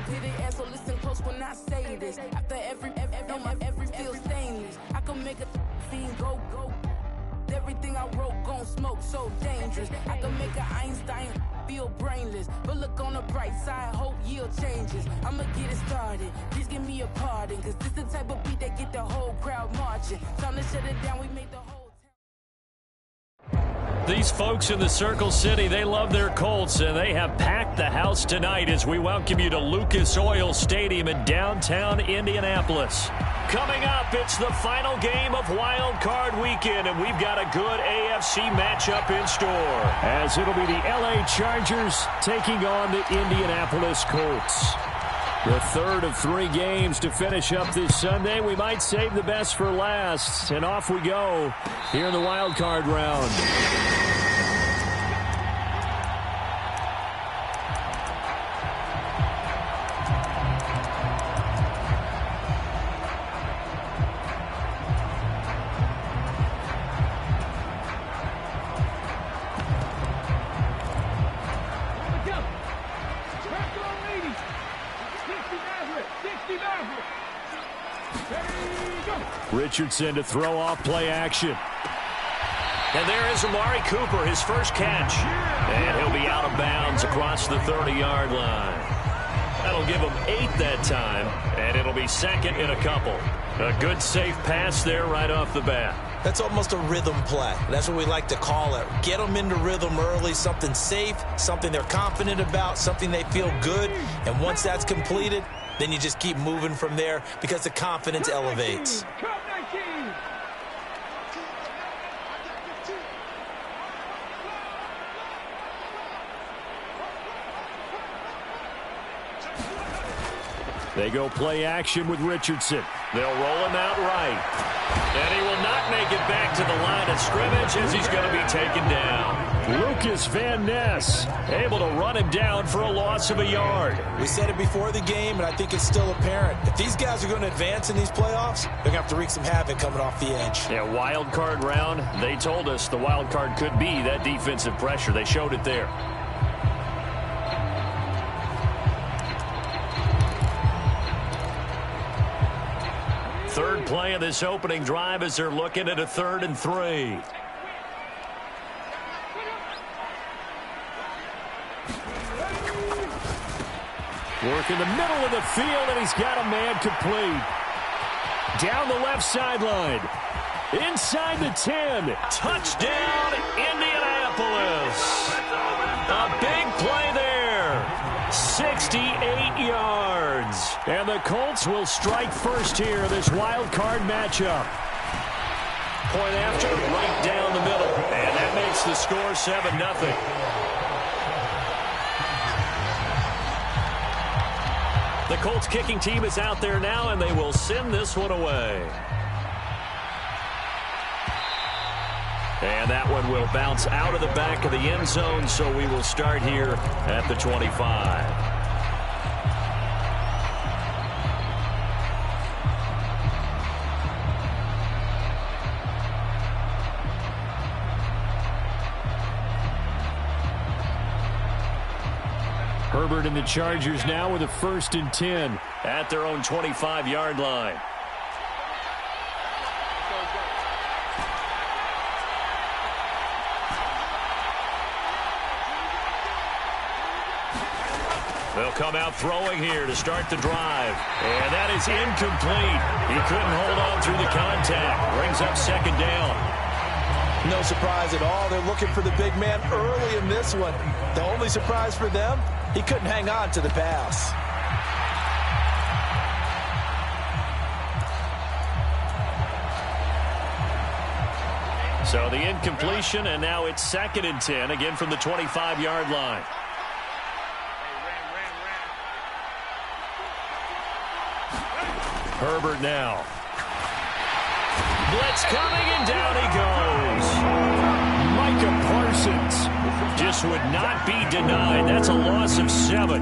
did it, and so listen close when I say this. After every feel stainless. I can make a scene go. Everything I wrote gon' smoke, so dangerous. I can make an Einstein feel brainless. But look on the bright side, hope yield changes. I'ma get it started, please give me a pardon. Cause this the type of beat that get the whole crowd marching. Time to shut it down, we made the whole These folks in the Circle City, they love their Colts, and they have packed the house tonight as we welcome you to Lucas Oil Stadium in downtown Indianapolis. Coming up, it's the final game of Wildcard Weekend, and we've got a good AFC matchup in store. As it'll be the LA Chargers taking on the Indianapolis Colts. The third of 3 games to finish up this Sunday. We might save the best for last, and off we go here in the Wildcard round. Richardson to throw off play action. And there is Amari Cooper, his first catch. And he'll be out of bounds across the 30-yard line. That'll give him 8 that time, and it'll be second in a couple. A good, safe pass there right off the bat. That's almost a rhythm play. That's what we like to call it. Get them into rhythm early, something safe, something they're confident about, something they feel good. And once that's completed, then you just keep moving from there because the confidence elevates. They go play action with Richardson. They'll roll him out right. And he will not make it back to the line of scrimmage as he's going to be taken down. Lucas Van Ness able to run him down for a loss of a yard. We said it before the game, and I think it's still apparent. If these guys are going to advance in these playoffs, they're going to have to wreak some havoc coming off the edge. Yeah, wild card round. They told us the wild card could be that defensive pressure. They showed it there. Third play of this opening drive as they're looking at a 3rd and 3. Work in the middle of the field, and he's got a man complete. Down the left sideline. Inside the 10. Touchdown, Indianapolis. A big play there. 68 yards. And the Colts will strike first here in this wild card matchup. Point after, right down the middle. And that makes the score 7-0. The Colts kicking team is out there now, and they will send this one away. And that one will bounce out of the back of the end zone, so we will start here at the 25. Herbert and the Chargers now with a 1st and 10 at their own 25-yard line. They'll come out throwing here to start the drive. And that is incomplete. He couldn't hold on through the contact. Brings up 2nd down. No surprise at all. They're looking for the big man early in this one. The only surprise for them, he couldn't hang on to the pass. So the incompletion, and now it's 2nd and 10, again from the 25-yard line. Herbert now. Blitz coming, and down he goes. Micah Parsons just would not be denied. That's a loss of 7.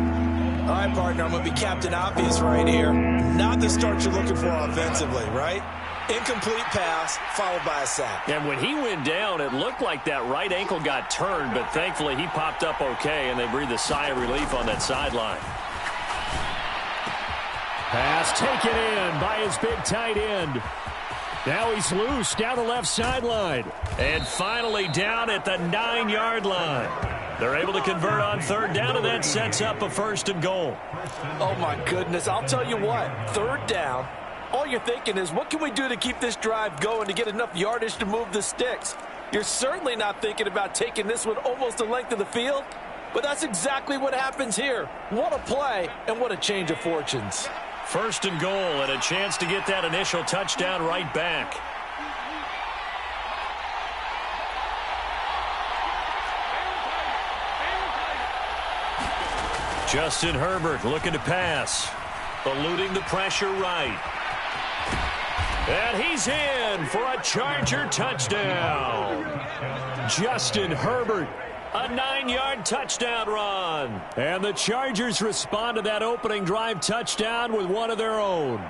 All right, partner, I'm going to be Captain Obvious right here. Not the start you're looking for offensively, right? Incomplete pass, followed by a sack. And when he went down, it looked like that right ankle got turned, but thankfully he popped up okay, and they breathed a sigh of relief on that sideline. Pass taken in by his big tight end. Now he's loose down the left sideline. And finally down at the 9-yard line. They're able to convert on third down, and that sets up a 1st and goal. Oh, my goodness. I'll tell you what, third down, all you're thinking is, what can we do to keep this drive going to get enough yardage to move the sticks? You're certainly not thinking about taking this one almost the length of the field, but that's exactly what happens here. What a play, and what a change of fortunes. 1st and goal, and a chance to get that initial touchdown right back. Justin Herbert looking to pass. Eluding the pressure right. And he's in for a Charger touchdown. Justin Herbert, a 9-yard touchdown run. And the Chargers respond to that opening drive touchdown with one of their own.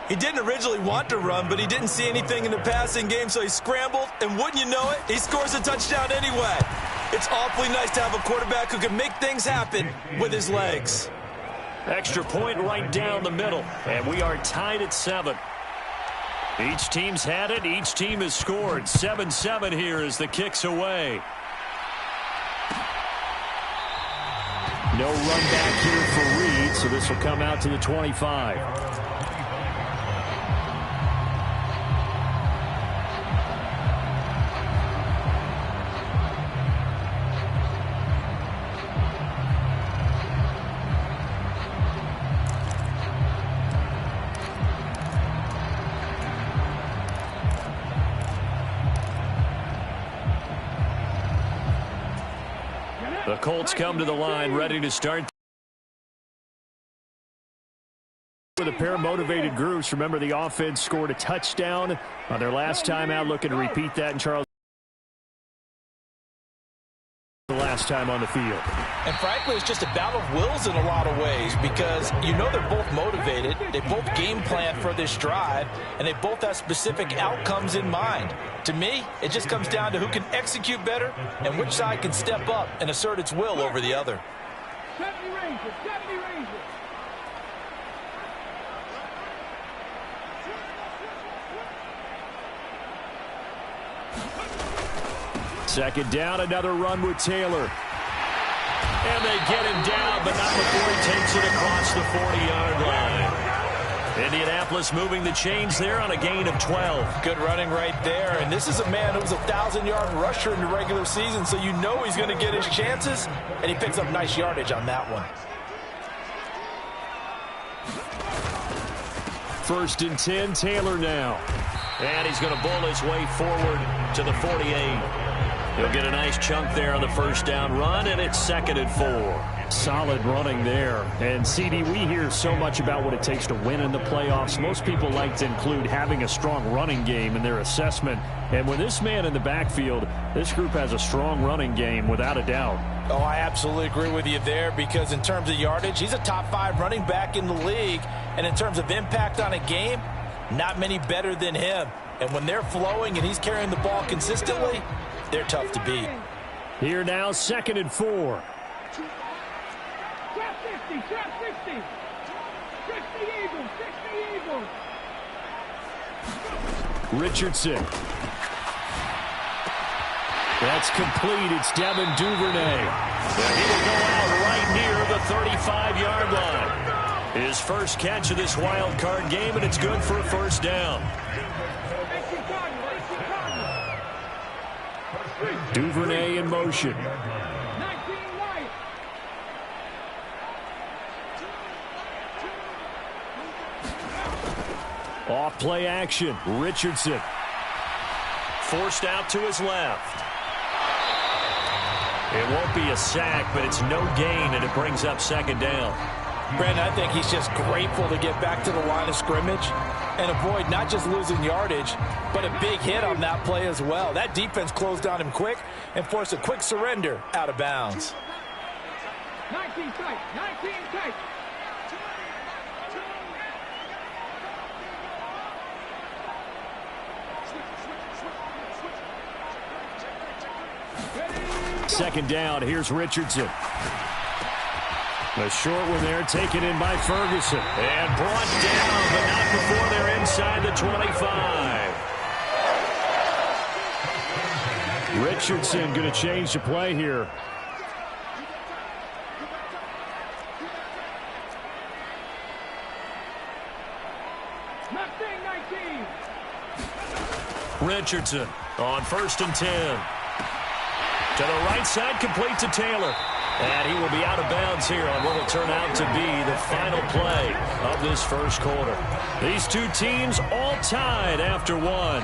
He didn't originally want to run, but he didn't see anything in the passing game, so he scrambled, and wouldn't you know it, he scores a touchdown anyway. It's awfully nice to have a quarterback who can make things happen with his legs. Extra point right down the middle, and we are tied at 7. Each team's had it. Each team has scored. 7-7 here as the kick's away. No run back here for Reed, so this will come out to the 25. The Colts come to the line, ready to start. With a pair of motivated groups. Remember, the offense scored a touchdown on their last time out, looking to repeat that in Charles. The last time on the field. And frankly, it's just a battle of wills in a lot of ways, because you know they're both motivated, they both game plan for this drive, and they both have specific outcomes in mind. To me, it just comes down to who can execute better and which side can step up and assert its will over the other. Second down, another run with Taylor. And they get him down, but not before he takes it across the 40-yard line. Indianapolis moving the chains there on a gain of 12. Good running right there, and this is a man who was a 1,000-yard rusher in the regular season, so you know he's going to get his chances, and he picks up nice yardage on that one. 1st and 10, Taylor now. And he's going to bull his way forward to the 48. He'll get a nice chunk there on the 1st down run, and it's 2nd and 4. Solid running there. And, CD, we hear so much about what it takes to win in the playoffs. Most people like to include having a strong running game in their assessment. And with this man in the backfield, this group has a strong running game without a doubt. Oh, I absolutely agree with you there, because in terms of yardage, he's a top 5 running back in the league. And in terms of impact on a game, not many better than him. And when they're flowing and he's carrying the ball consistently, they're tough to beat. Here now, 2nd and 4. Trap 50, trap 50. 60 Eagles, 60 Eagles. Richardson. That's complete. It's Devin Duvernay. And he will go out right near the 35-yard line. His first catch of this wild card game, and it's good for a 1st down. Duvernay in motion. 19 right. Off play action. Richardson. Forced out to his left. It won't be a sack, but it's no gain, and it brings up 2nd down. Brandon, I think he's just grateful to get back to the line of scrimmage and avoid not just losing yardage, but a big hit on that play as well. That defense closed on him quick and forced a quick surrender out of bounds. 19 tight, 19 tight. Second down, here's Richardson. A short one there, taken in by Ferguson. And brought down, but not before they're inside the 25. Richardson going to change the play here. Richardson on 1st and 10. To the right side, complete to Taylor. And he will be out of bounds here on what will turn out to be the final play of this first quarter. These two teams all tied after one.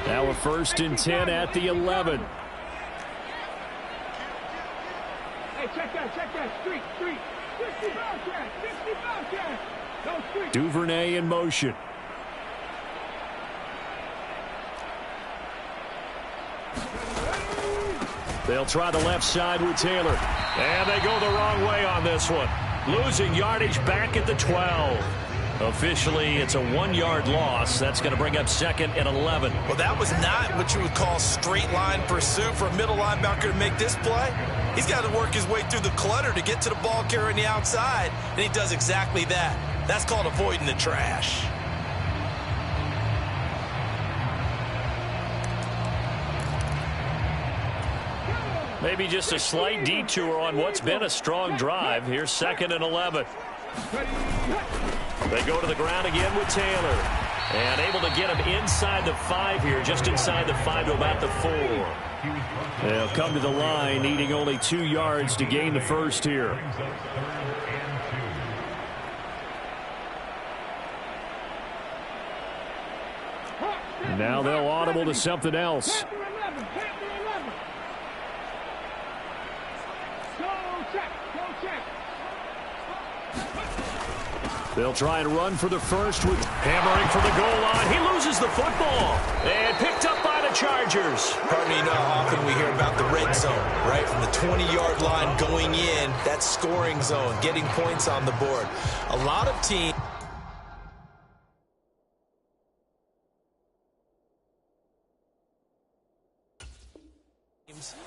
Now a 1st and 10 at the 11. Check that, street. 60 Bobcat. No street. Duvernay in motion. They'll try the left side with Taylor. And they go the wrong way on this one. Losing yardage back at the 12. Officially, it's a 1-yard loss. That's going to bring up 2nd and 11. Well, that was not what you would call straight line pursuit for a middle linebacker to make this play. He's got to work his way through the clutter to get to the ball carrier on the outside, and he does exactly that. That's called avoiding the trash. Maybe just a slight detour on what's been a strong drive. Here's 2nd and 11. They go to the ground again with Taylor. And able to get him inside the 5 here, just inside the 5 to about the 4. They'll come to the line, needing only 2 yards to gain the first here. Now they'll audible to something else. They'll try and run for the first with hammering for the goal line. He loses the football and picked up by the Chargers. Pardon me, you know how often we hear about the red zone, right? From the 20-yard line going in, that scoring zone, getting points on the board. A lot of teams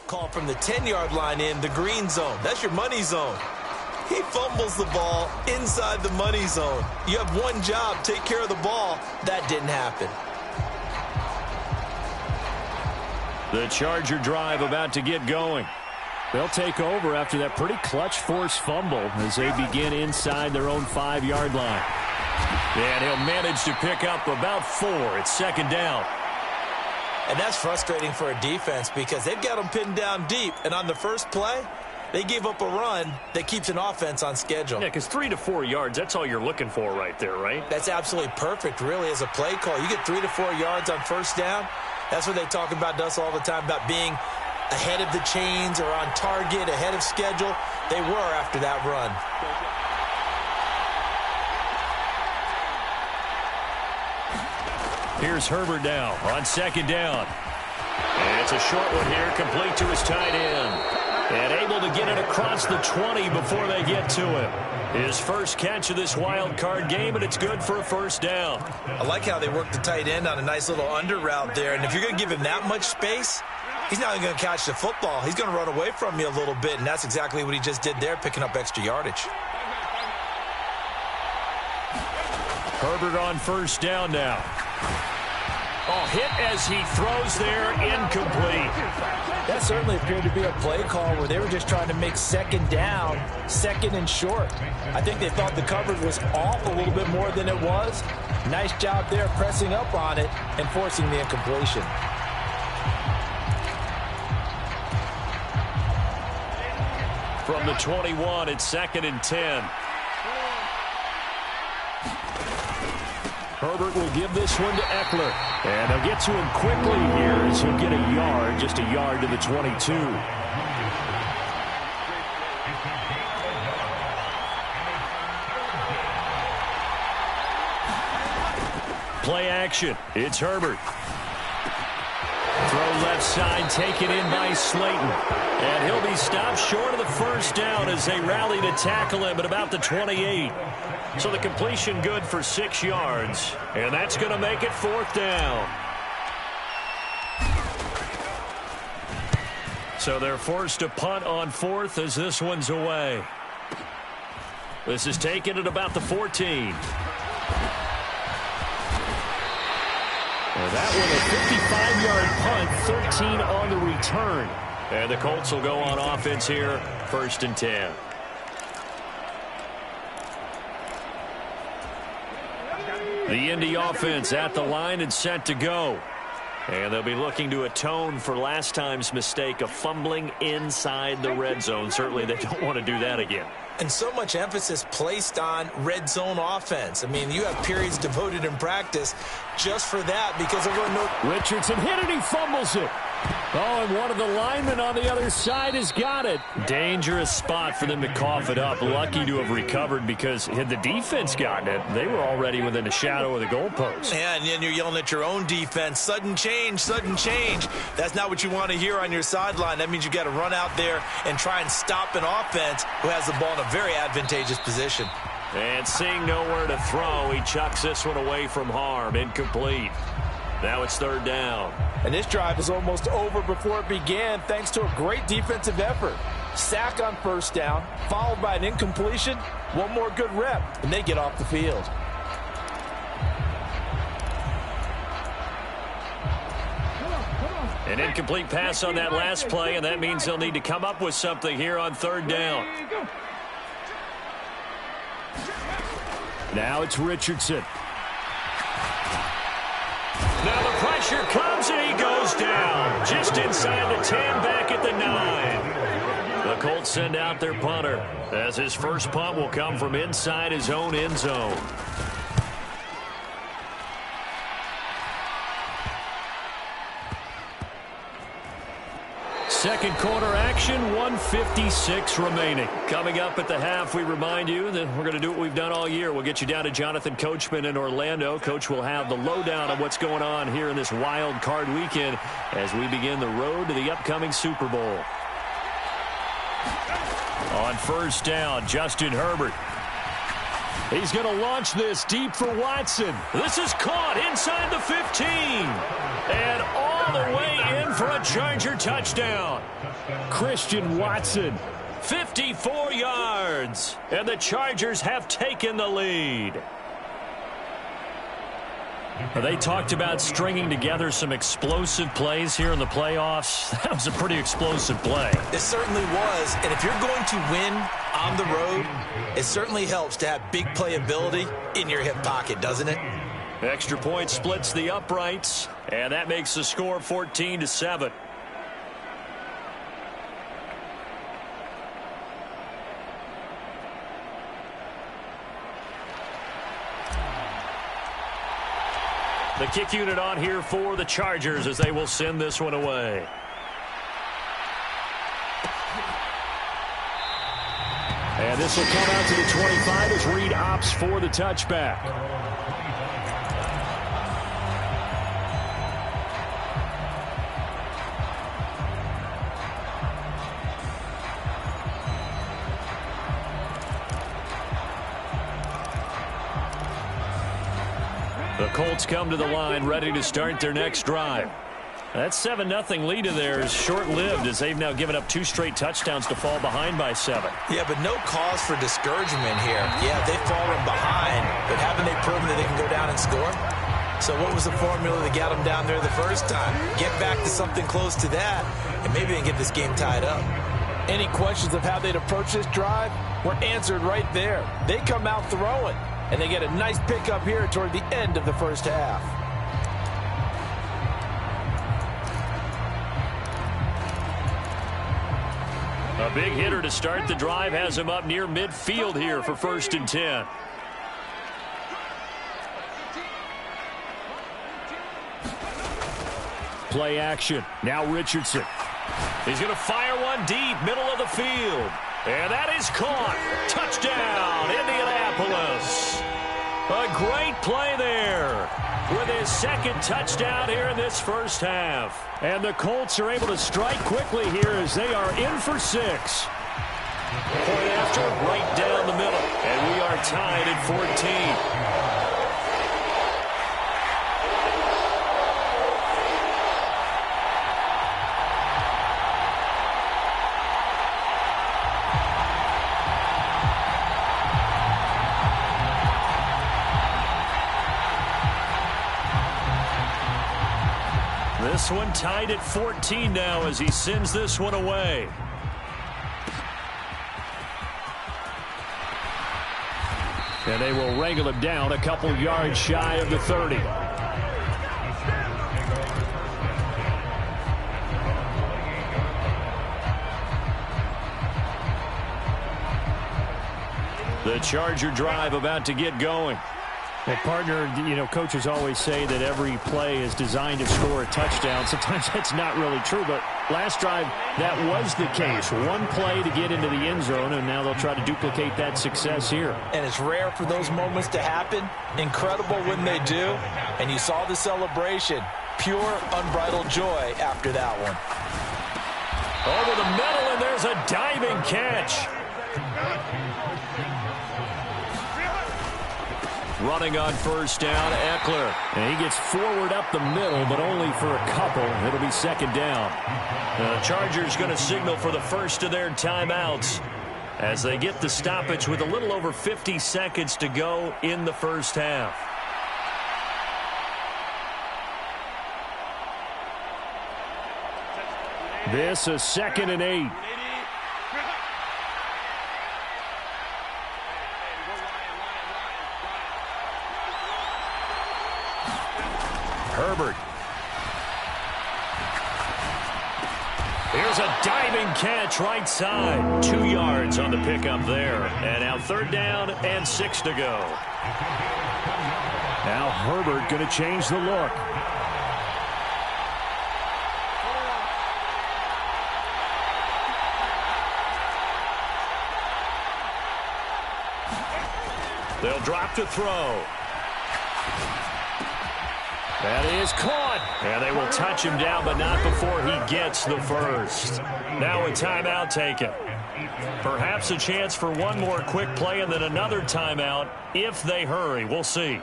call from the 10-yard line in the green zone. That's your money zone. He fumbles the ball inside the money zone. You have one job, take care of the ball. That didn't happen. The Charger drive about to get going. They'll take over after that pretty clutch forced fumble as they begin inside their own 5-yard line. And he'll manage to pick up about 4. It's 2nd down. And that's frustrating for a defense because they've got them pinned down deep. And on the first play, they gave up a run that keeps an offense on schedule. Yeah, because 3 to 4 yards, that's all you're looking for right there, right? That's absolutely perfect, really, as a play call. You get 3 to 4 yards on first down. That's what they talk about us all the time, about being ahead of the chains or on target, ahead of schedule. They were after that run. Here's Herbert now on 2nd down. And it's a short one here, complete to his tight end. And able to get it across the 20 before they get to him. His first catch of this wild card game, and it's good for a first down. I like how they work the tight end on a nice little under route there. And if you're going to give him that much space, he's not going to catch the football. He's going to run away from you a little bit, and that's exactly what he just did there, picking up extra yardage. Herbert on first down now. Oh, hit as he throws there, incomplete. That certainly appeared to be a play call where they were just trying to make 2nd down, 2nd and short. I think they thought the coverage was off a little bit more than it was. Nice job there pressing up on it and forcing the incompletion. From the 21, it's 2nd and 10. Herbert will give this one to Eckler. And they'll get to him quickly here as he'll get a yard, just a yard to the 22. Play action. It's Herbert. Throw left. left side, taken in by Slayton. And he'll be stopped short of the first down as they rally to tackle him at about the 28. So the completion good for 6 yards. And that's going to make it 4th down. So they're forced to punt on 4th as this one's away. This is taken at about the 14. And that one a 55-yard punt, 13 on the return. And the Colts will go on offense here, 1st and 10. The Indy offense at the line and set to go. And they'll be looking to atone for last time's mistake of fumbling inside the red zone. Certainly they don't want to do that again. And so much emphasis placed on red zone offense. I mean, you have periods devoted in practice just for that because everyone knows. Richardson hit it, he fumbles it. Oh, and one of the linemen on the other side has got it. Dangerous spot for them to cough it up. Lucky to have recovered because had the defense gotten it, they were already within the shadow of the goalpost. Yeah, and then you're yelling at your own defense. Sudden change, sudden change. That's not what you want to hear on your sideline. That means you got to run out there and try and stop an offense who has the ball in a very advantageous position. And seeing nowhere to throw, he chucks this one away from harm. Incomplete. Now it's 3rd down. And this drive is almost over before it began thanks to a great defensive effort. Sack on 1st down, followed by an incompletion. One more good rep, and they get off the field. An incomplete pass on that last play, and that means they'll need to come up with something here on 3rd down. Now it's Richardson. Now the pressure comes and he goes down. Just inside the 10, back at the 9. The Colts send out their punter as his first punt will come from inside his own end zone. Second quarter action, 1:56 remaining. Coming up at the half, we remind you that we're going to do what we've done all year. We'll get you down to Jonathan Coachman in Orlando. Coach will have the lowdown on what's going on here in this wild card weekend as we begin the road to the upcoming Super Bowl. On 1st down, Justin Herbert. He's going to launch this deep for Watson. This is caught inside the 15. And all the way in for a Charger touchdown. Christian Watson, 54 yards. And the Chargers have taken the lead. They talked about stringing together some explosive plays here in the playoffs. That was a pretty explosive play. It certainly was. And if you're going to win on the road, it certainly helps to have big playability in your hip pocket, doesn't it? Extra point splits the uprights, and that makes the score 14-7. The kick unit on here for the Chargers as they will send this one away. And this will come out to the 25 as Reed opts for the touchback. The Colts come to the line ready to start their next drive. That 7-0 lead of theirs short-lived as they've now given up 2 straight touchdowns to fall behind by 7. Yeah, but no cause for discouragement here. Yeah, they've fallen behind, but haven't they proven that they can go down and score? So what was the formula that got them down there the first time? Get back to something close to that, and maybe they can get this game tied up. Any questions of how they'd approach this drive were answered right there. They come out throwing, and they get a nice pickup here toward the end of the first half. A big hitter to start the drive has him up near midfield here for 1st and 10. Play action. Now Richardson. He's going to fire one deep, middle of the field. And that is caught. Touchdown, Indianapolis. A great play there with his second touchdown here in this first half. And the Colts are able to strike quickly here as they are in for 6. Point after, right down the middle. And we are tied at 14. This one tied at 14 now as he sends this one away. And they will wrangle him down a couple yards shy of the 30. The Charger drive about to get going. Well, partner, coaches always say that every play is designed to score a touchdown. Sometimes that's not really true, but last drive, that was the case. One play to get into the end zone, and now they'll try to duplicate that success here. And it's rare for those moments to happen. Incredible when they do. And you saw the celebration. Pure, unbridled joy after that one. Over the middle, and there's a diving catch. Running on first down, Eckler. And he gets forward up the middle, but only for a couple. It'll be second down. The Chargers going to signal for the first of their timeouts as they get the stoppage with a little over 50 seconds to go in the first half. This is 2nd and 8. Herbert. Here's a diving catch right side. 2 yards on the pickup there. And now 3rd down and 6 to go. Now Herbert going to change the look. They'll drop to throw. That is caught. And they will touch him down, but not before he gets the first. Now a timeout taken. Perhaps a chance for one more quick play and then another timeout if they hurry. We'll see.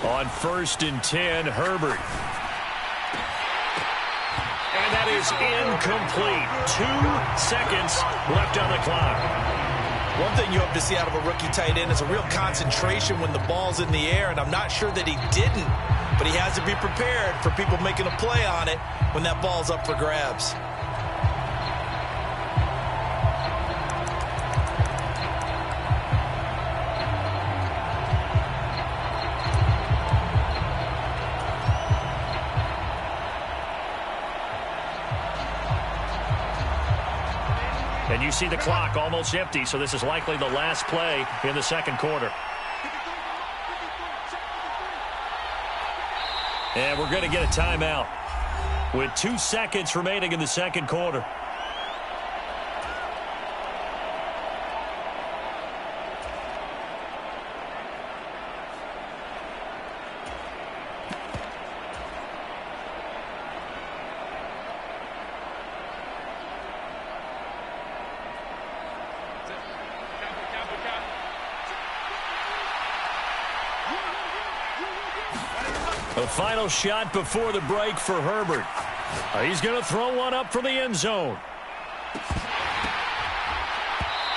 On 1st and 10, Herbert. And that is incomplete. 2 seconds left on the clock. One thing you hope to see out of a rookie tight end is a real concentration when the ball's in the air, and I'm not sure that he didn't, but he has to be prepared for people making a play on it when that ball's up for grabs. And you see the clock almost empty, so this is likely the last play in the second quarter. And we're going to get a timeout with 2 seconds remaining in the second quarter. The final shot before the break for Herbert. He's going to throw one up from the end zone.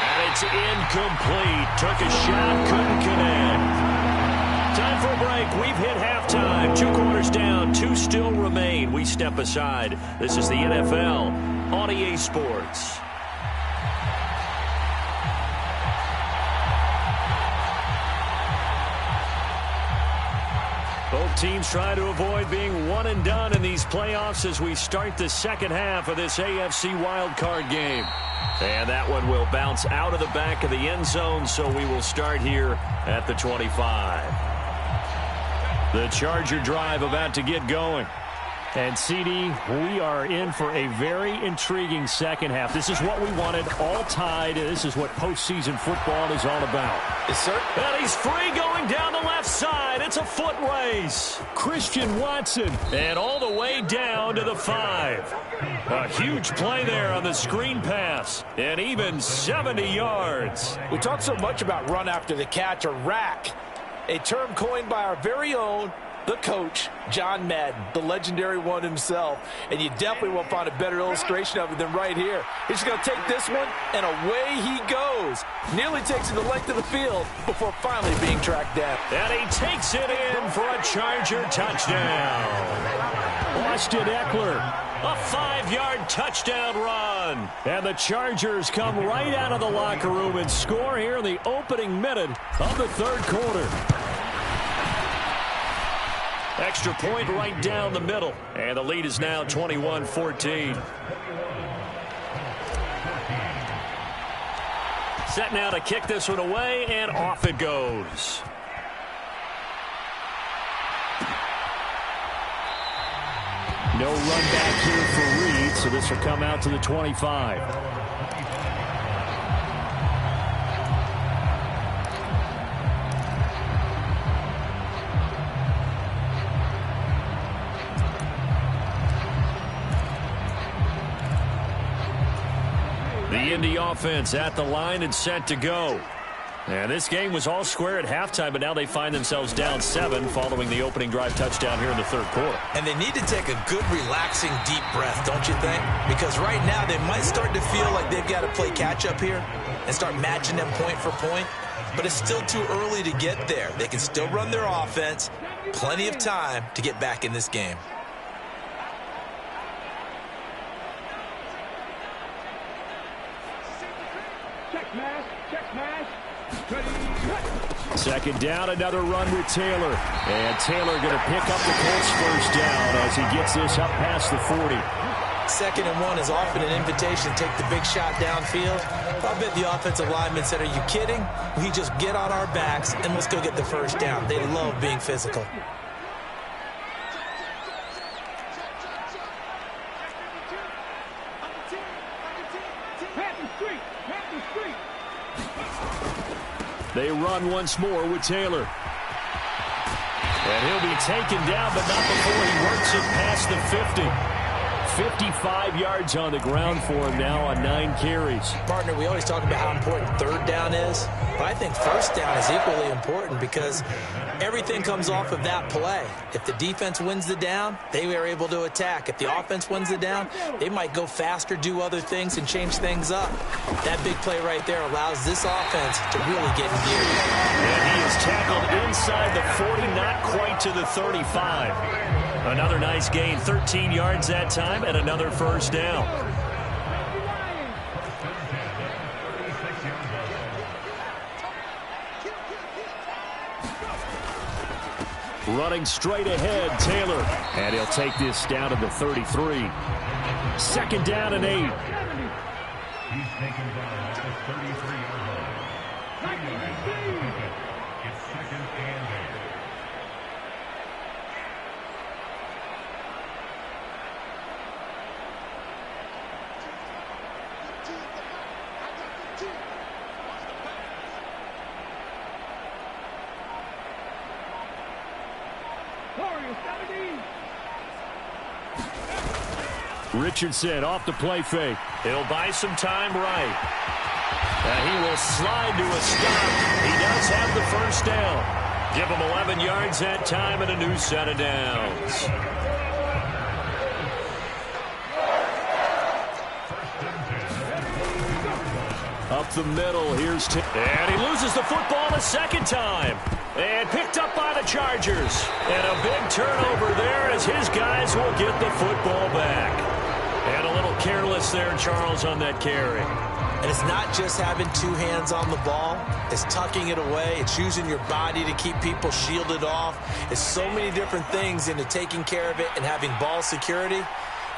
And it's incomplete. Took a shot, couldn't connect. Time for a break. We've hit halftime. 2 quarters down, 2 still remain. We step aside. This is the NFL on EA Sports. Both teams try to avoid being one and done in these playoffs as we start the second half of this AFC Wildcard game. And that one will bounce out of the back of the end zone, so we will start here at the 25. The Charger drive about to get going. And, CD, we are in for a very intriguing second half. This is what we wanted, all tied. This is what postseason football is all about. Yes, sir. And he's free going down the left side. It's a foot race. Christian Watson. And all the way down to the 5. A huge play there on the screen pass. And even 70 yards. We talk so much about run after the catch, or rack, a term coined by our very own the coach, John Madden, the legendary one himself. And you definitely won't find a better illustration of it than right here. He's going to take this one, and away he goes. Nearly takes it the length of the field before finally being tracked down. And he takes it in for a Charger touchdown. Austin Eckler. A 5-yard touchdown run. And the Chargers come right out of the locker room and score here in the opening minute of the third quarter. Extra point right down the middle. And the lead is now 21-14. Set now to kick this one away, and off it goes. No run back here for Reed, so this will come out to the 25. The Indy offense at the line and set to go. And this game was all square at halftime, but now they find themselves down 7 following the opening drive touchdown here in the third quarter. And they need to take a good, relaxing, deep breath, don't you think? Because right now they might start to feel like they've got to play catch-up here and start matching them point for point. But it's still too early to get there. They can still run their offense. Plenty of time to get back in this game. Second down, another run with Taylor. And Taylor going to pick up the Colts first down as he gets this up past the 40. 2nd and 1 is often an invitation to take the big shot downfield. I bet the offensive lineman said, are you kidding? We just get on our backs and let's go get the first down. They love being physical. They run once more with Taylor. And he'll be taken down, but not before he works it past the 50. 55 yards on the ground for him now on 9 carries. Partner, we always talk about how important third down is, but I think first down is equally important because everything comes off of that play. If the defense wins the down, they are able to attack. If the offense wins the down, they might go faster, do other things, and change things up. That big play right there allows this offense to really get in gear. And he is tackled inside the 40, not quite to the 35. Another nice gain, 13 yards that time, and another first down. Running straight ahead, Taylor. And he'll take this down to the 33. 2nd down and 8. He's taken down at the 33-yard line. It's 2nd and 8. Richardson off the play fake. He'll buy some time right. And he will slide to a stop. He does have the first down. Give him 11 yards that time and a new set of downs. Up the middle, here's Tim. And he loses the football a second time. And picked up by the Chargers. And a big turnover there as his guys will get the football back. And a little careless there, Charles, on that carry. And it's not just having 2 hands on the ball. It's tucking it away. It's using your body to keep people shielded off. It's so many different things into taking care of it and having ball security.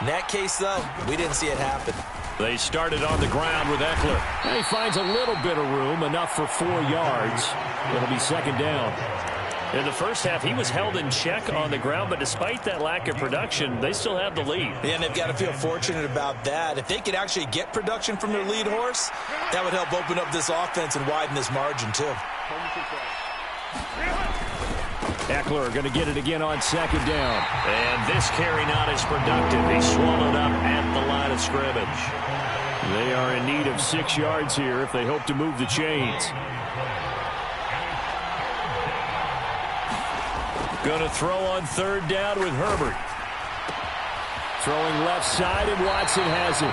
In that case, though, we didn't see it happen. They started on the ground with Eckler. And he finds a little bit of room, enough for 4 yards. It'll be 2nd down. In the first half, he was held in check on the ground, but despite that lack of production, they still have the lead. Yeah, and they've got to feel fortunate about that. If they could actually get production from their lead horse, that would help open up this offense and widen this margin, too. Eckler going to get it again on second down. And this carry not as productive. He's swallowed up at the line of scrimmage. They are in need of 6 yards here if they hope to move the chains. Going to throw on third down with Herbert. Throwing left side, and Watson has it.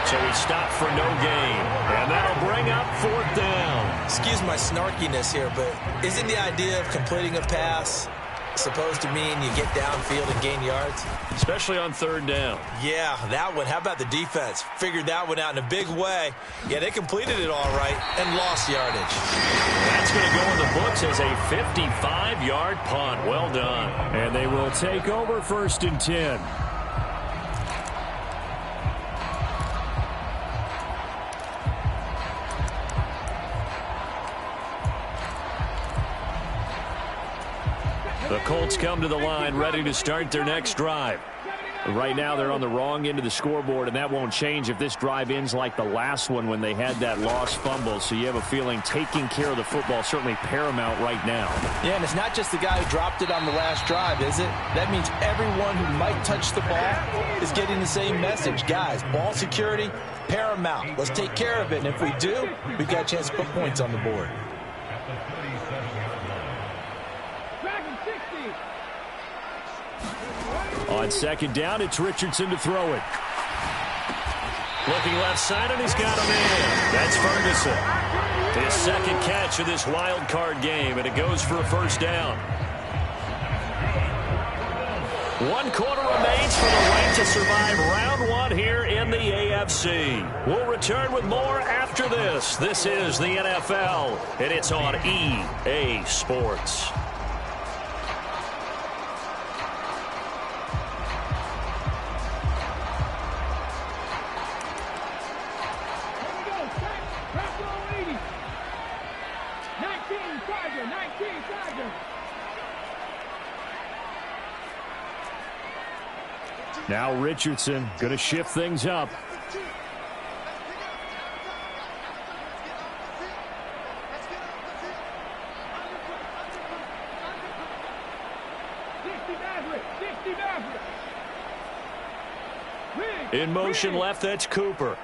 So he stopped for no gain. And that'll bring up fourth down. Excuse my snarkiness here, but isn't the idea of completing a pass supposed to mean you get downfield and gain yards? Especially on third down. Yeah, that one. How about the defense? Figured that one out in a big way. Yeah, they completed it all right and lost yardage. That's going to go in the books as a 55-yard punt. Well done. And they will take over first and 10. The Colts come to the line ready to start their next drive. Right now they're on the wrong end of the scoreboard, and that won't change if this drive ends like the last one when they had that lost fumble. So you have a feeling taking care of the football certainly paramount right now. Yeah, and it's not just the guy who dropped it on the last drive, is it? That means everyone who might touch the ball is getting the same message. Guys, ball security, paramount. Let's take care of it, and if we do, we've got a chance to put points on the board. On second down, it's Richardson to throw it. Looking left side, and he's got him in. That's Ferguson. His second catch of this wild card game, and it goes for a first down. 1 quarter remains for the right to survive round 1 here in the AFC. We'll return with more after this. This is the NFL, and it's on EA Sports. Now Richardson going to shift things up. In motion left, that's Cooper.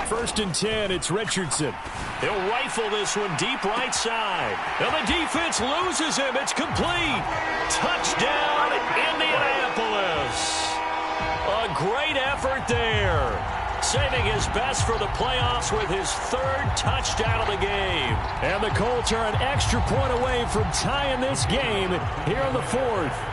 First and 10, it's Richardson. He'll rifle this one deep right side. And the defense loses him. It's complete. Touchdown, Indianapolis. A great effort there. Saving his best for the playoffs with his 3rd touchdown of the game. And the Colts are an extra point away from tying this game here in the 4th.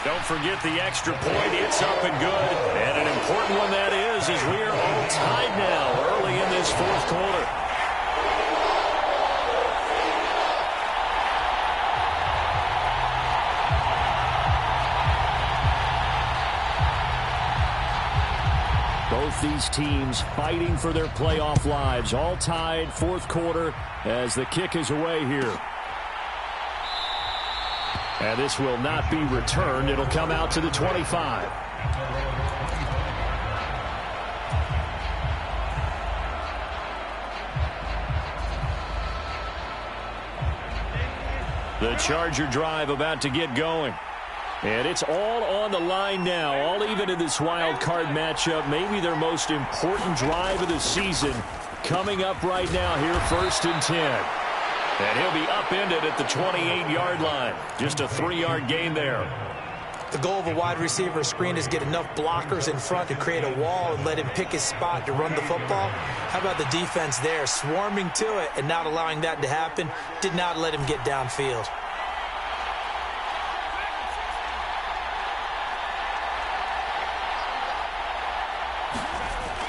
Don't forget the extra point. It's up and good. And an important one that is, as we are all tied now early in this 4th quarter. Both these teams fighting for their playoff lives. All tied, 4th quarter as the kick is away here. And this will not be returned. It'll come out to the 25. The Charger drive about to get going. And it's all on the line now, all even in this wild card matchup. Maybe their most important drive of the season coming up right now here, 1st and 10. And he'll be upended at the 28-yard line. Just a 3-yard gain there. The goal of a wide receiver screen is get enough blockers in front to create a wall and let him pick his spot to run the football. How about the defense there, swarming to it and not allowing that to happen? Did not let him get downfield.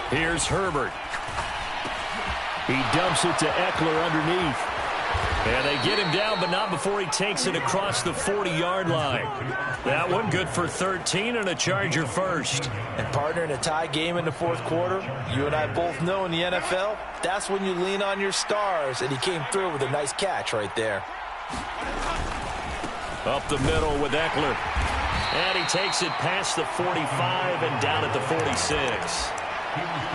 Here's Herbert. He dumps it to Eckler underneath. And they get him down, but not before he takes it across the 40-yard line. That one good for 13 and a Charger first. And partner, in a tie game in the fourth quarter, you and I both know in the NFL, that's when you lean on your stars, and he came through with a nice catch right there. Up the middle with Eckler. And he takes it past the 45 and down at the 46.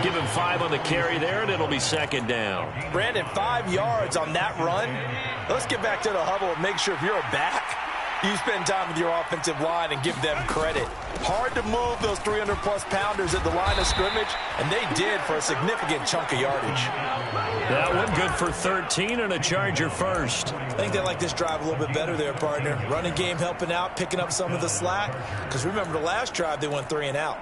Give him 5 on the carry there, and it'll be second down. Brandon, 5 yards on that run. Let's get back to the huddle and make sure if you're a back, you spend time with your offensive line and give them credit. Hard to move those 300-plus pounders at the line of scrimmage, and they did for a significant chunk of yardage. That one good for 13 and a Charger first. I think they like this drive a little bit better there, partner. Running game helping out, picking up some of the slack. Because remember the last drive, they went 3 and out.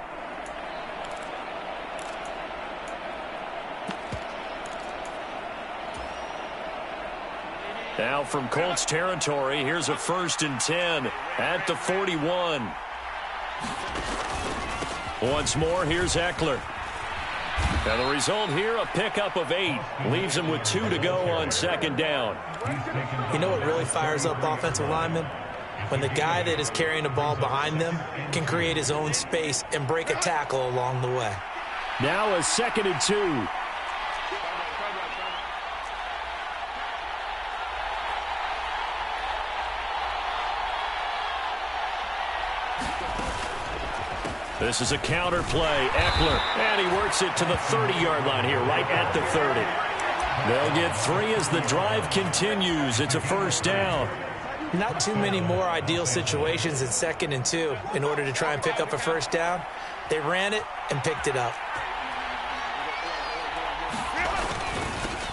Now from Colts territory, here's a 1st and 10 at the 41. Once more, here's Eckler. Now the result here, a pickup of 8. Leaves him with 2 to go on second down. You know what really fires up offensive linemen? When the guy that is carrying the ball behind them can create his own space and break a tackle along the way. Now a 2nd and 2. This is a counter play. Eckler, and he works it to the 30-yard line here, right at the 30. They'll get 3 as the drive continues. It's a 1st down. Not too many more ideal situations in 2nd and 2 in order to try and pick up a 1st down. They ran it and picked it up.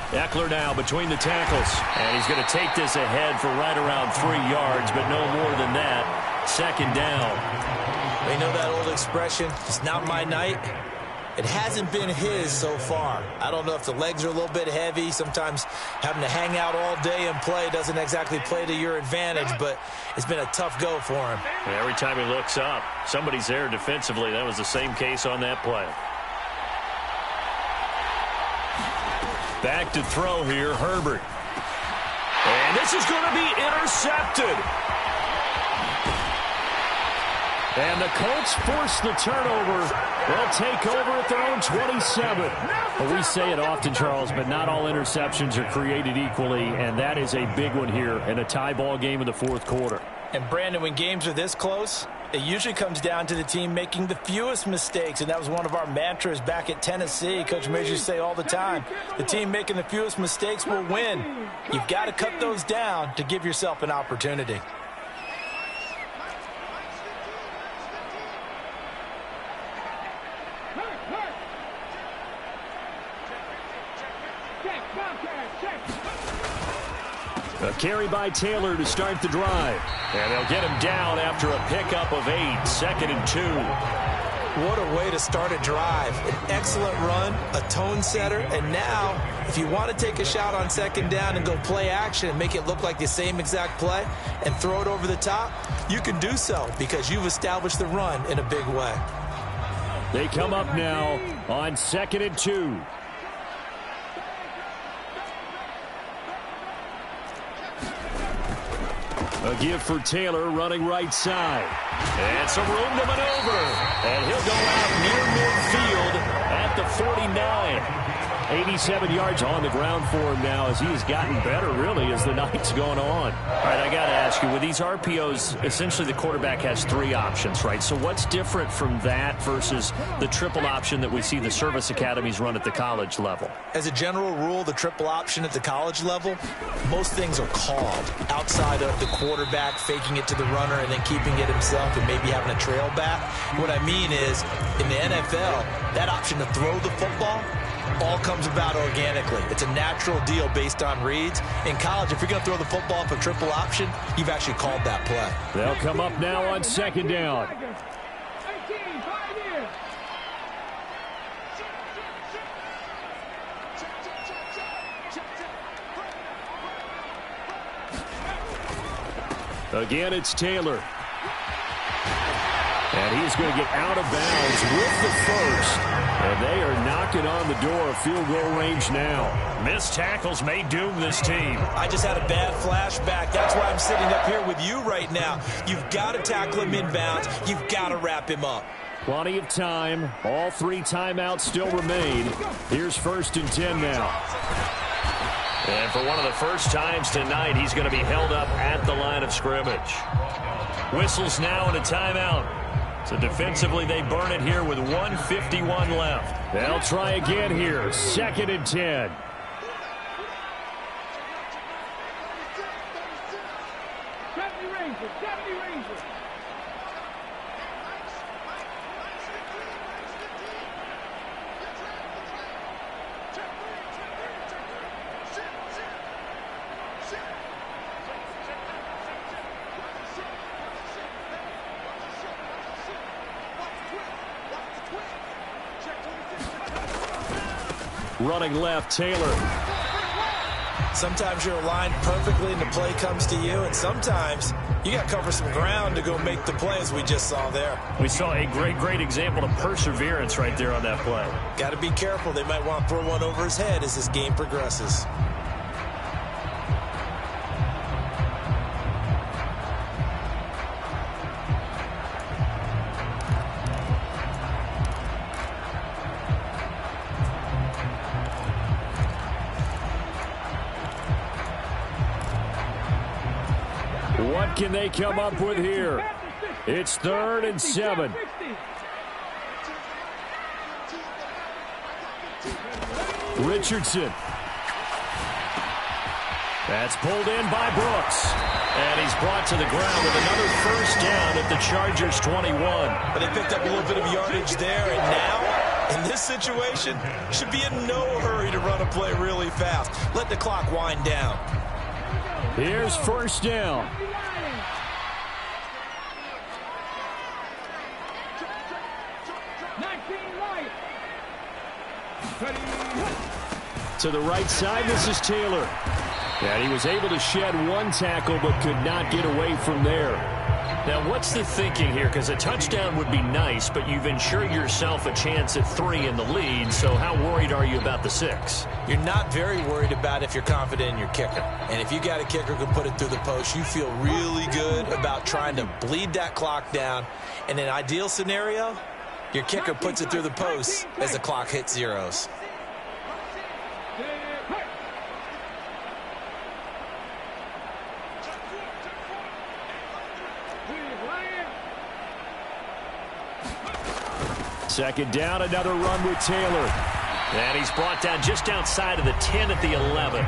Eckler now between the tackles. And he's going to take this ahead for right around 3 yards, but no more than that. 2nd down. They know that old expression, it's not my night. It hasn't been his so far. I don't know if the legs are a little bit heavy. Sometimes having to hang out all day and play doesn't exactly play to your advantage, but it's been a tough go for him. And every time he looks up, somebody's there defensively. That was the same case on that play. Back to throw here, Herbert. And this is going to be intercepted. And the Colts force the turnover. They'll take over at their own 27. Well, we say it often, Charles, but not all interceptions are created equally, and that is a big one here in a tie ball game in the fourth quarter. And, Brandon, when games are this close, it usually comes down to the team making the fewest mistakes, and that was one of our mantras back at Tennessee. Coach Major used to say all the time, the team making the fewest mistakes will win. You've got to cut those down to give yourself an opportunity. A carry by Taylor to start the drive. And they'll get him down after a pickup of 8. 2nd and 2. What a way to start a drive. An excellent run, a tone setter, and now if you want to take a shot on 2nd down and go play action and make it look like the same exact play and throw it over the top, you can do so because you've established the run in a big way. They come up now on 2nd and 2. A give for Taylor running right side. And some room to maneuver. And he'll go out near midfield at the 49. 87 yards on the ground for him now as he has gotten better, really, as the night's going on. All right, I got to ask you, with these RPOs, essentially the quarterback has 3 options, right? So what's different from that versus the triple option that we see the service academies run at the college level? As a general rule, the triple option at the college level, most things are called outside of the quarterback faking it to the runner and then keeping it himself and maybe having a trail back. What I mean is, in the NFL, that option to throw the football all comes about organically. It's a natural deal based on reads. In college, if you're going to throw the football for triple option, you've actually called that play. They'll come up now on 2nd down. Again, it's Taylor. And And he's going to get out of bounds with the first. And they are knocking on the door of field goal range now. Missed tackles may doom this team. I just had a bad flashback. That's why I'm sitting up here with you right now. You've got to tackle him inbounds. You've got to wrap him up. Plenty of time. All 3 timeouts still remain. Here's 1st and 10 now. And for one of the first times tonight, he's going to be held up at the line of scrimmage. Whistles now and a timeout. So defensively, they burn it here with 1:51 left. They'll try again here. 2nd and 10. Running left, Taylor. Sometimes you're aligned perfectly and the play comes to you, and sometimes you got to cover some ground to go make the play, as we just saw there. We saw a great example of perseverance right there on that play. Got to be careful. They might want to throw one over his head as this game progresses. What can they come up with here? It's 3rd and 7. Richardson. That's pulled in by Brooks. And he's brought to the ground with another first down at the Chargers' 21. But they picked up a little bit of yardage there, and now, in this situation, should be in no hurry to run a play really fast. Let the clock wind down. Here's 1st down. To the right side, this is Taylor. And he was able to shed 1 tackle but could not get away from there. Now, what's the thinking here? Because a touchdown would be nice, but you've ensured yourself a chance at 3 in the lead, so how worried are you about the 6? You're not very worried about if you're confident in your kicker. And if you got a kicker who can put it through the post, you feel really good about trying to bleed that clock down. In an ideal scenario, your kicker puts it through the post as the clock hits zeros. Second down, another run with Taylor. And he's brought down just outside of the 10 at the 11.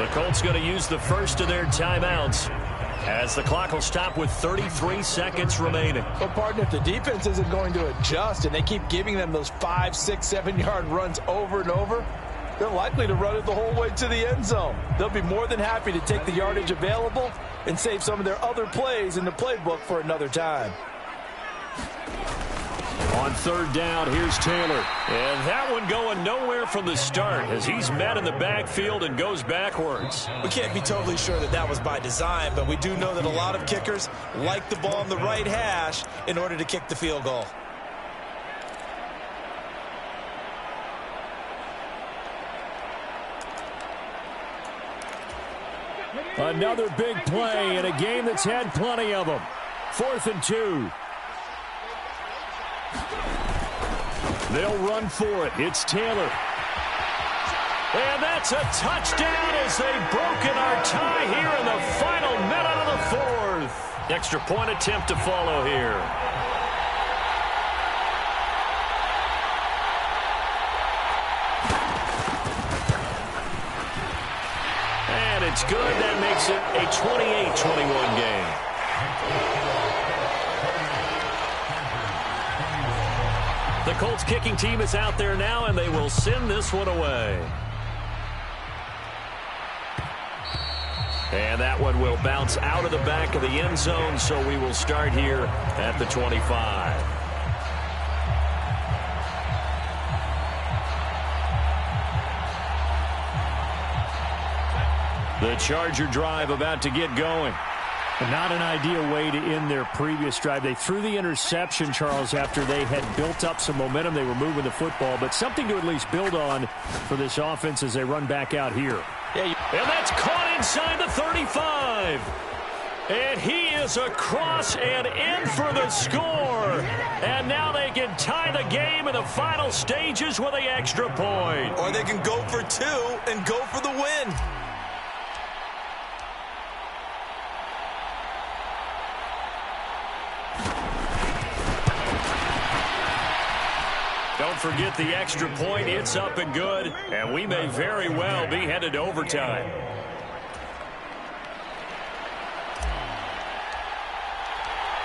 The Colts going to use the first of their timeouts as the clock will stop with 33 seconds remaining. Well, partner, if the defense isn't going to adjust and they keep giving them those 5, 6, 7-yard runs over and over, they're likely to run it the whole way to the end zone. They'll be more than happy to take the yardage available and save some of their other plays in the playbook for another time. On 3rd down, here's Taylor. And that one going nowhere from the start as he's met in the backfield and goes backwards. We can't be totally sure that that was by design, but we do know that a lot of kickers like the ball on the right hash in order to kick the field goal. Another big play in a game that's had plenty of them. 4th and 2. They'll run for it. It's Taylor. And that's a touchdown as they've broken our tie here in the final minute of the 4th. Extra point attempt to follow here. And it's good. That makes it a 28-21 game. The Colts kicking team is out there now, and they will send this one away. And that one will bounce out of the back of the end zone, so we will start here at the 25. The Charger drive about to get going. Not an ideal way to end their previous drive. They threw the interception, Charles, after they had built up some momentum. They were moving the football, but something to at least build on for this offense as they run back out here. And that's caught inside the 35. And he is across and in for the score. And now they can tie the game in the final stages with the extra point. Or they can go for two and go for the win. Don't forget the extra point. It's up and good. And we may very well be headed to overtime.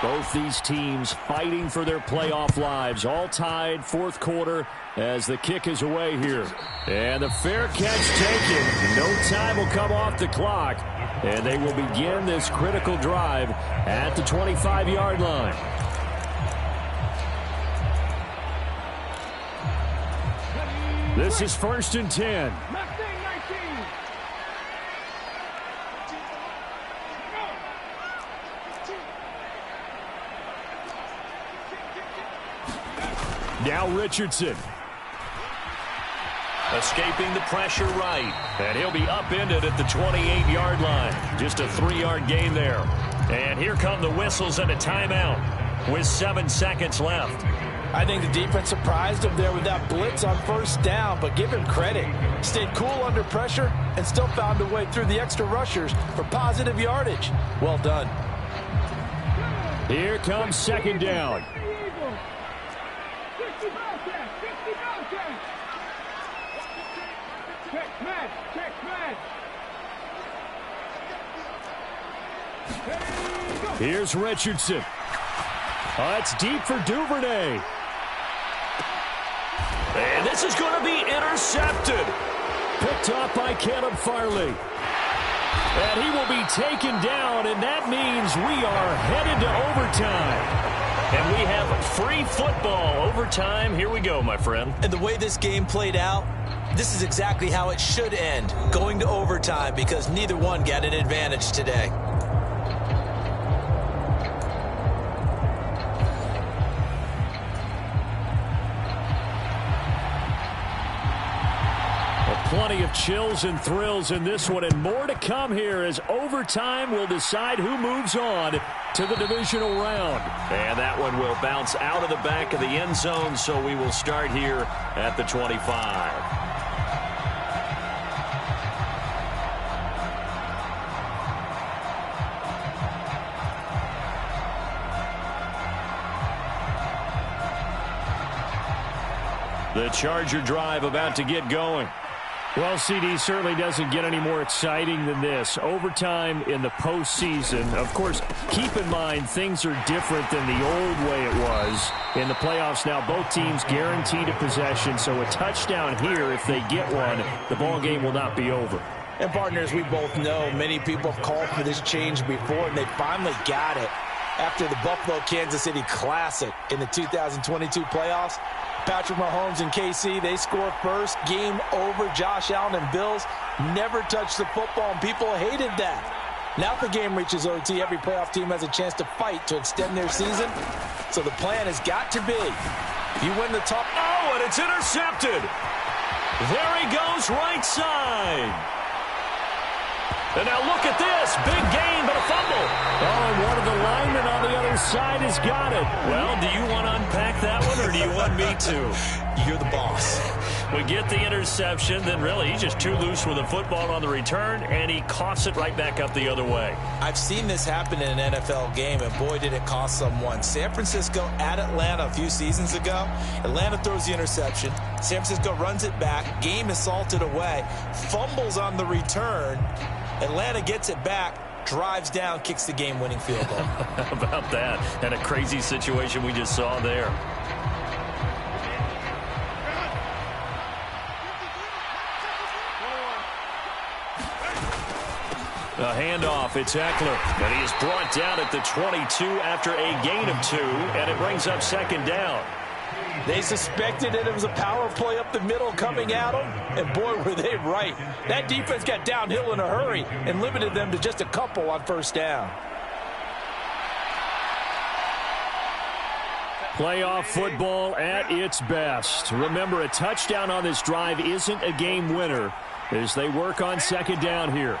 Both these teams fighting for their playoff lives. All tied, fourth quarter as the kick is away here. And the fair catch taken. No time will come off the clock. And they will begin this critical drive at the 25-yard line. This is 1st and 10. Now Richardson. Escaping the pressure right. And he'll be upended at the 28-yard line. Just a 3-yard gain there. And here come the whistles and a timeout with 7 seconds left. I think the defense surprised him there with that blitz on 1st down, but give him credit. Stayed cool under pressure and still found a way through the extra rushers for positive yardage. Well done. Here comes 2nd down. Here's Richardson. Oh, it's deep for Duvernay. And this is going to be intercepted. Picked off by Caleb Farley. And he will be taken down, and that means we are headed to overtime. And we have free football. Overtime, here we go, my friend. And the way this game played out, this is exactly how it should end, going to overtime, because neither one got an advantage today. Plenty of chills and thrills in this one, and more to come here as overtime will decide who moves on to the divisional round. And that one will bounce out of the back of the end zone, so we will start here at the 25. The Charger drive about to get going. Well, CD certainly doesn't get any more exciting than this. Overtime in the postseason. Of course, keep in mind things are different than the old way it was. In the playoffs now, both teams guaranteed a possession, so a touchdown here, if they get one, the ball game will not be over. And partners, we both know many people have called for this change before, and they finally got it. After the Buffalo-Kansas City Classic in the 2022 playoffs, Patrick Mahomes and KC, they score first. Game over. Josh Allen and Bills never touched the football, and people hated that. Now if the game reaches OT, every playoff team has a chance to fight to extend their season. So the plan has got to be, if you win the top... Oh, and it's intercepted. There he goes, right side. And now look at this. Big gain, but a fumble. Oh, and one of the linemen on the other side has got it. Well, do you want to unpack that one, or do you want me to? You're the boss. We get the interception, then really he's just too loose with the football on the return, and he coughs it right back up the other way. I've seen this happen in an NFL game, and boy, did it cost someone. San Francisco at Atlanta a few seasons ago. Atlanta throws the interception. San Francisco runs it back. Game is salted away. Fumbles on the return. Atlanta gets it back, drives down, kicks the game-winning field goal. How about that? And a crazy situation we just saw there. A handoff, it's Eckler, and he is brought down at the 22 after a gain of 2, and it brings up 2nd down. They suspected it was a power play up the middle coming at them, and boy, were they right. That defense got downhill in a hurry and limited them to just a couple on 1st down. Playoff football at its best. Remember, a touchdown on this drive isn't a game winner as they work on second down here.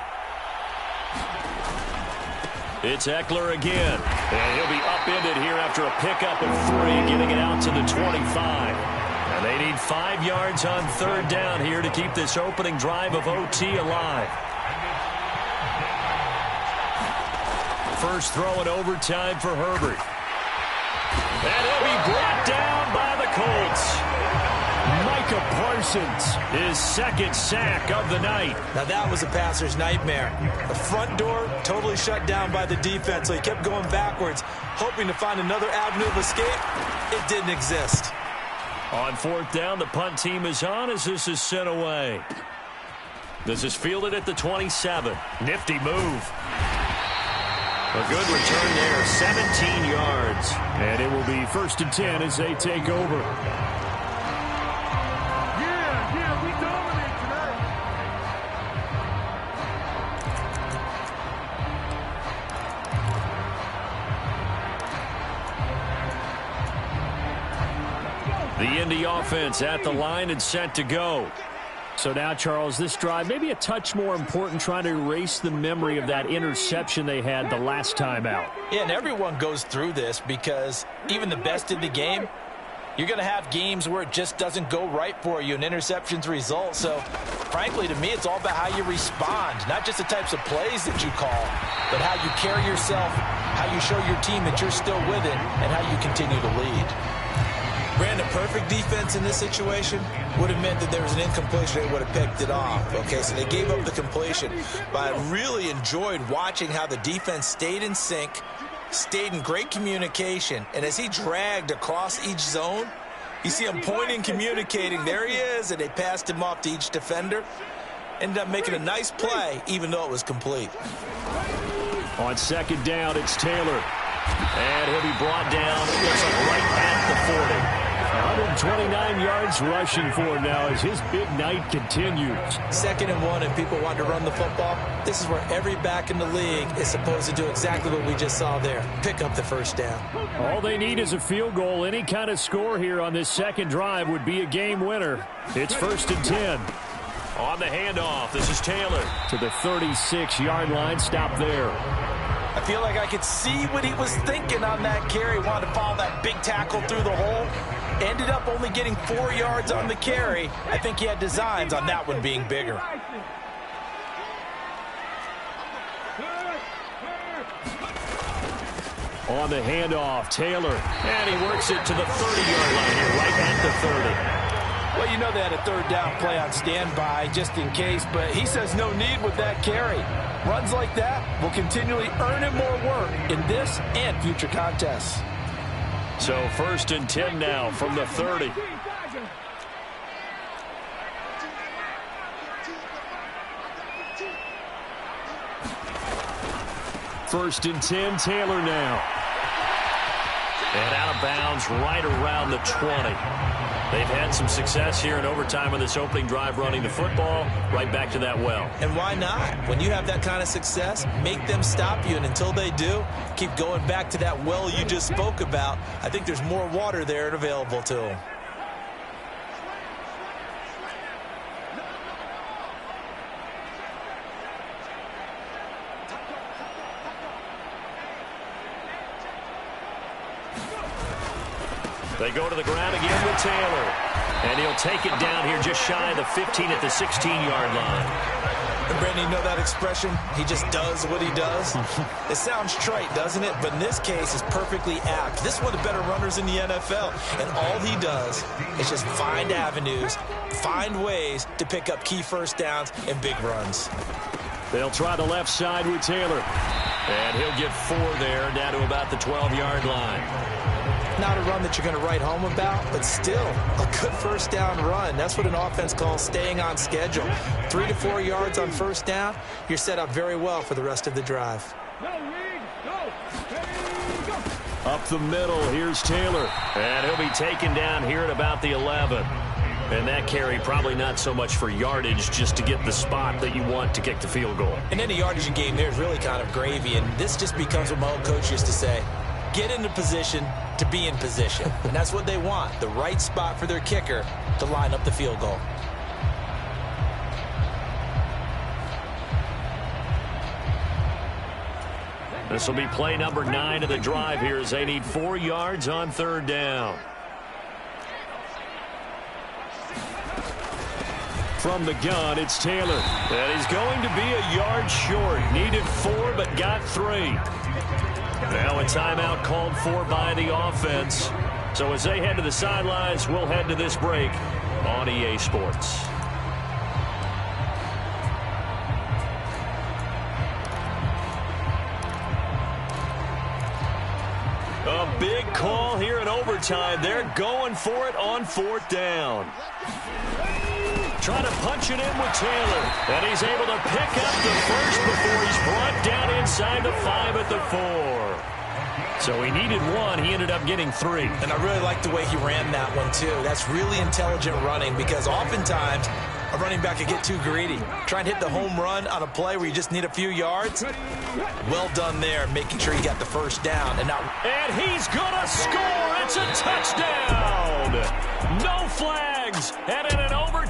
It's Eckler again. And he'll be upended here after a pickup of 3, getting it out to the 25. And they need 5 yards on third down here to keep this opening drive of OT alive. First throw in overtime for Herbert. And he'll be brought down by the Colts. Micah Parsons, his second sack of the night. Now that was a passer's nightmare. The front door totally shut down by the defense, so he kept going backwards, hoping to find another avenue of escape. It didn't exist. On fourth down, the punt team is on as this is sent away. This is fielded at the 27. Nifty move. A good return there, 17 yards. And it will be 1st and 10 as they take over. Yeah, we dominate tonight. The Indy offense at the line and set to go. So now, Charles, this drive maybe a touch more important, trying to erase the memory of that interception they had the last time out. Yeah, and everyone goes through this because even the best in the game, you're going to have games where it just doesn't go right for you and interceptions result. So, frankly, to me, it's all about how you respond, not just the types of plays that you call, but how you carry yourself, how you show your team that you're still with it, and how you continue to lead. Brandon, perfect defense in this situation would have meant that there was an incompletion. They would have picked it off. Okay, so they gave up the completion. But I really enjoyed watching how the defense stayed in sync, stayed in great communication. And as he dragged across each zone, you see him pointing, communicating. There he is, and they passed him off to each defender. Ended up making a nice play, even though it was complete. On second down, it's Taylor. And he'll be brought down, looks like right at the 40. 129 yards rushing for him now as his big night continues. 2nd and 1, and people want to run the football. This is where every back in the league is supposed to do exactly what we just saw there. Pick up the first down. All they need is a field goal. Any kind of score here on this second drive would be a game winner. It's 1st and 10. On the handoff, this is Taylor. To the 36-yard line, stop there. I feel like I could see what he was thinking on that carry. Wanted to follow that big tackle through the hole. Ended up only getting 4 yards on the carry. I think he had designs on that one being bigger. On the handoff, Taylor. And he works it to the 30-yard line here, right at the 30. Well, you know they had a third down play on standby just in case, but he says no need with that carry. Runs like that will continually earn him more work in this and future contests. So 1st and 10 now from the 30. First and 10, Taylor now. And out of bounds right around the 20. They've had some success here in overtime on this opening drive running the football right back to that well. And why not? When you have that kind of success, make them stop you. And until they do, keep going back to that well you just spoke about. I think there's more water there and available to them. They go to the ground again with Taylor. And he'll take it down here just shy of the 15 at the 16-yard line. And Brandon, you know that expression? He just does what he does? It sounds trite, doesn't it? But in this case, it's perfectly apt. This is one of the better runners in the NFL. And all he does is just find avenues, find ways to pick up key first downs and big runs. They'll try the left side with Taylor. And he'll get 4 there, down to about the 12-yard line. Not a run that you're going to write home about, but still a good first down run. That's what an offense calls staying on schedule. 3 to 4 yards on first down, you're set up very well for the rest of the drive. Up the middle, here's Taylor. And he'll be taken down here at about the 11. And that carry probably not so much for yardage, just to get the spot that you want to kick the field goal. And any yardage in game there is really kind of gravy, and this just becomes what my old coach used to say. get into position to be in position. And that's what they want, the right spot for their kicker to line up the field goal. This will be play number 9 of the drive here as they need 4 yards on 3rd down. From the gun, it's Taylor. And he's going to be a yard short. Needed 4, but got 3. Now a timeout called for by the offense. So as they head to the sidelines, we'll head to this break on EA Sports. A big call here in overtime. They're going for it on 4th down. Trying to punch it in with Taylor. And he's able to pick up the first before he's brought down inside the 5 at the 4. So he needed 1. He ended up getting 3. And I really like the way he ran that one, too. That's really intelligent running because oftentimes a running back can get too greedy. Try and hit the home run on a play where you just need a few yards. Well done there, making sure he got the first down. And he's going to score. It's a touchdown. No flags. And in an overtime.